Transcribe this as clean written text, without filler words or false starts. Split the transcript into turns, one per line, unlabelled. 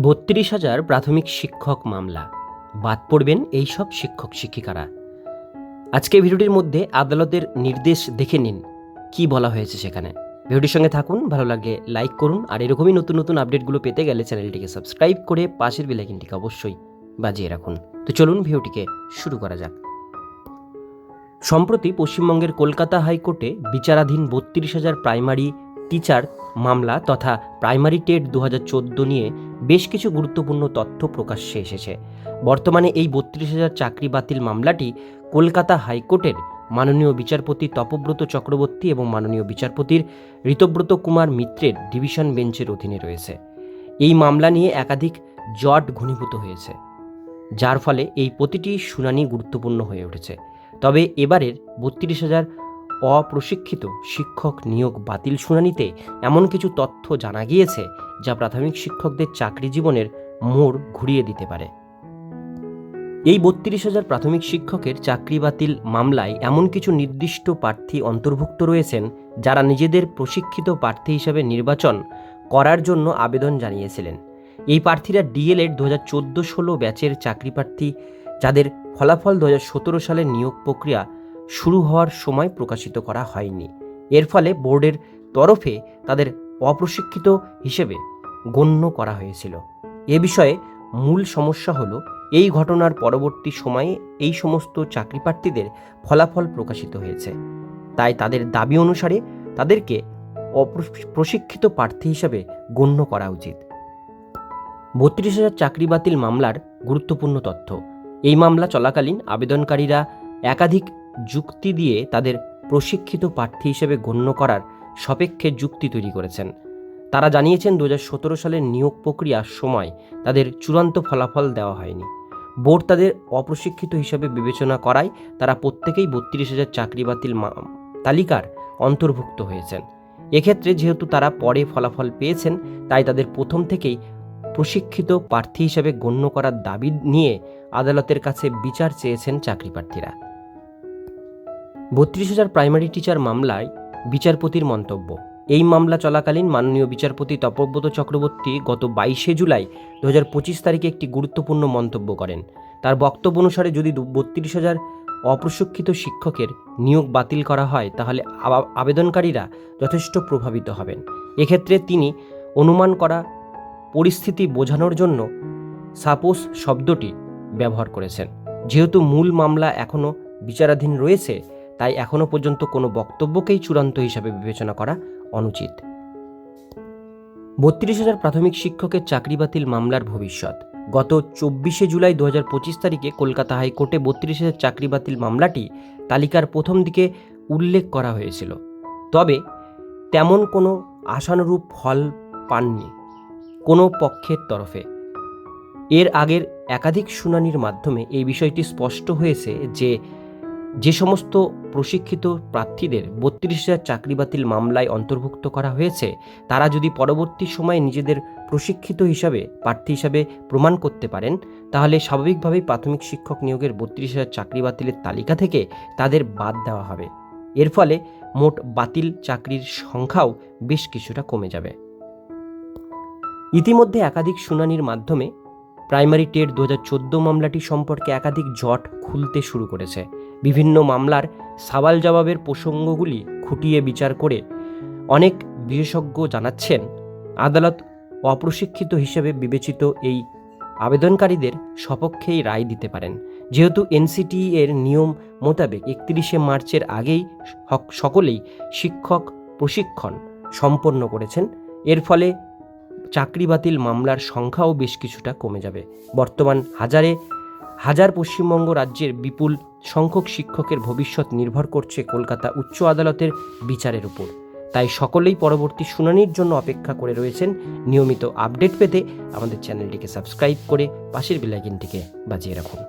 ৩২,০০০ প্রাথমিক শিক্ষক মামলা, বাদ পড়বেন এইসব শিক্ষক শিক্ষিকারা। আজকে ভিডিওটির মধ্যে আদালতের নির্দেশ দেখে নিন কি বলা হয়েছে সেখানে। ভিডিওটির সঙ্গে থাকুন, ভালো লাগলে লাইক করুন, আর এরকমই নতুন নতুন আপডেটগুলো পেতে গেলে চ্যানেলটিকে সাবস্ক্রাইব করে পাশের বেল আইকনটিকে অবশ্যই বাজিয়ে রাখুন। তো চলুন ভিডিওটিকে শুরু করা যাক। সম্প্রতি পশ্চিমবঙ্গের কলকাতা হাইকোর্টে বিচারাধীন ৩২,০০০ প্রাইমারি টিচার মামলা তথা প্রাইমারি টেট ২০১৪ নিয়ে বেশ কিছু গুরুত্বপূর্ণ তথ্য প্রকাশ্যে এসেছে। বর্তমানে এই ৩২,০০০ চাকরি বাতিল মামলাটি কলকাতা হাইকোর্টের মাননীয় বিচারপতি তপব্রত চক্রবর্তী এবং মাননীয় বিচারপতির ঋতব্রত কুমার মিত্রের ডিভিশন বেঞ্চের অধীনে রয়েছে। এই মামলা নিয়ে একাধিক জট ঘনীভূত হয়েছে, যার ফলে এই প্রতিটি শুনানি গুরুত্বপূর্ণ হয়ে উঠেছে। তবে এবারের ৩২,০০০ অপ্রশিক্ষিত শিক্ষক নিয়োগ বাতিল শুনানিতে এমন কিছু তথ্য জানা গিয়েছে যা প্রাথমিক শিক্ষকদের চাকরি জীবনের মোড় ঘুরিয়ে দিতে পারে। এই ৩২,০০০ প্রাথমিক শিক্ষকের চাকরি বাতিল মামলায় এমন কিছু নির্দিষ্ট প্রার্থী অন্তর্ভুক্ত রয়েছেন যারা নিজেদের প্রশিক্ষিত প্রার্থী হিসাবে নির্বাচন করার জন্য আবেদন জানিয়েছিলেন। এই প্রার্থীরা ডিএলএড 2014-16 ব্যাচের চাকরি প্রার্থী, যাদের ফলাফল 2017 সালের নিয়োগ প্রক্রিয়া শুরু হওয়ার সময় প্রকাশিত করা হয়নি। এর ফলে বোর্ডের তরফে তাদের অপ্রশিক্ষিত হিসেবে গণ্য করা হয়েছিল। এ বিষয়ে মূল সমস্যা হলো এই ঘটনার পরবর্তী সময়ে এই সমস্ত চাকরি প্রার্থীদের ফলাফল প্রকাশিত হয়েছে, তাই তাদের দাবি অনুসারে তাদেরকে অপ্রশিক্ষিত প্রার্থী হিসেবে গণ্য করা উচিত। ৩২,০০০ চাকরি বাতিল মামলার গুরুত্বপূর্ণ তথ্য। এই মামলা চলাকালীন আবেদনকারীরা একাধিক যুক্তি দিয়ে তাদের প্রশিক্ষিত প্রার্থী হিসেবে গণ্য করার সপক্ষে যুক্তি তৈরি করেছেন। তারা জানিয়েছেন 2017 সালের নিয়োগ প্রক্রিয়ার সময় তাদের চূড়ান্ত ফলাফল দেওয়া হয়নি। বোর্ড তাদের অপ্রশিক্ষিত হিসেবে বিবেচনা করায় তারা প্রত্যেকেই ৩২,০০০ চাকরি বাতিল তালিকার অন্তর্ভুক্ত হয়েছেন। এক্ষেত্রে যেহেতু তারা পরে ফলাফল পেয়েছেন, তাই তাদের প্রথম থেকেই প্রশিক্ষিত প্রার্থী হিসেবে গণ্য করার দাবি নিয়ে আদালতের কাছে বিচার চেয়েছেন চাকরি প্রার্থীরা। ৩২,০০০ প্রাইমারি টিচার মামলায় বিচারপতির মন্তব্য। এই মামলা চলাকালীন মাননীয় বিচারপতি তপব্রত চক্রবর্তী গত 22শে জুলাই 2025 তারিখে একটি গুরুত্বপূর্ণ মন্তব্য করেন। তার বক্তব্য অনুসারে যদি ৩২,০০০ অপ্রশিক্ষিত শিক্ষকের নিয়োগ বাতিল করা হয় তাহলে আবেদনকারীরা যথেষ্ট প্রভাবিত হবেন। এক্ষেত্রে তিনি অনুমান করা পরিস্থিতি বোঝানোর জন্য সাপোজ শব্দটি ব্যবহার করেছেন। যেহেতু মূল মামলা এখনও বিচারাধীন রয়েছে, তাই এখনও পর্যন্ত কোনো বক্তব্যকেই চূড়ান্ত হিসাবে বিবেচনা করা অনুচিত। ৩২,০০০ প্রাথমিক শিক্ষকের চাকরি বাতিল মামলার ভবিষ্যৎ। গত 24শে জুলাই 2025 তারিখে কলকাতা হাইকোর্টে ৩২,০০০ চাকরি বাতিল মামলাটি তালিকার প্রথম দিকে উল্লেখ করা হয়েছিল, তবে তেমন কোনো আশানুরূপ ফল পাননি কোনো পক্ষের তরফে। এর আগের একাধিক শুনানির মাধ্যমে এই বিষয়টি স্পষ্ট হয়েছে যে সমস্ত প্রশিক্ষিত প্রার্থীদের ৩২,০০০ চাকরি বাতিল মামলায় অন্তর্ভুক্ত করা হয়েছে, তারা যদি পরবর্তী সময়ে নিজেদের প্রশিক্ষিত প্রার্থী হিসাবে প্রমাণ করতে পারেন, তাহলে স্বাভাবিকভাবেই প্রাথমিক শিক্ষক নিয়োগের ৩২,০০০ চাকরি বাতিলের তালিকা থেকে তাদের বাদ দেওয়া হবে। এর ফলে মোট বাতিল চাকরির সংখ্যাও বেশ কিছুটা কমে যাবে। ইতিমধ্যে একাধিক শুনানির মাধ্যমে প্রাইমারি টেট 2014 মামলাটি সম্পর্কে একাধিক জট খুলতে শুরু করেছে। বিভিন্ন মামলার সওয়াল জবাবের প্রসঙ্গগুলি খুঁটিয়ে বিচার করে অনেক বিশেষজ্ঞ জানাচ্ছেন আদালত অপ্রশিক্ষিত হিসেবে বিবেচিত এই আবেদনকারীদের সপক্ষেই রায় দিতে পারেন। যেহেতু এনসিটিই এর নিয়ম মোতাবেক 31শে মার্চের আগেই সকলেই শিক্ষক প্রশিক্ষণ সম্পন্ন করেছেন, এর ফলে চাকরি বাতিল মামলার সংখ্যাও বেশ কিছুটা কমে যাবে। বর্তমান হাজার পশ্চিমবঙ্গ রাজ্যের বিপুল সংখ্যক শিক্ষকের ভবিষ্যৎ নির্ভর করছে কলকাতা উচ্চ আদালতের বিচারের উপর। তাই সকলেই পরবর্তী শুনানির জন্য অপেক্ষা করে রয়েছেন। নিয়মিত আপডেট পেতে আমাদের চ্যানেলটিকে সাবস্ক্রাইব করে পাশের বেল আইকনটিকে বাজিয়ে রাখুন।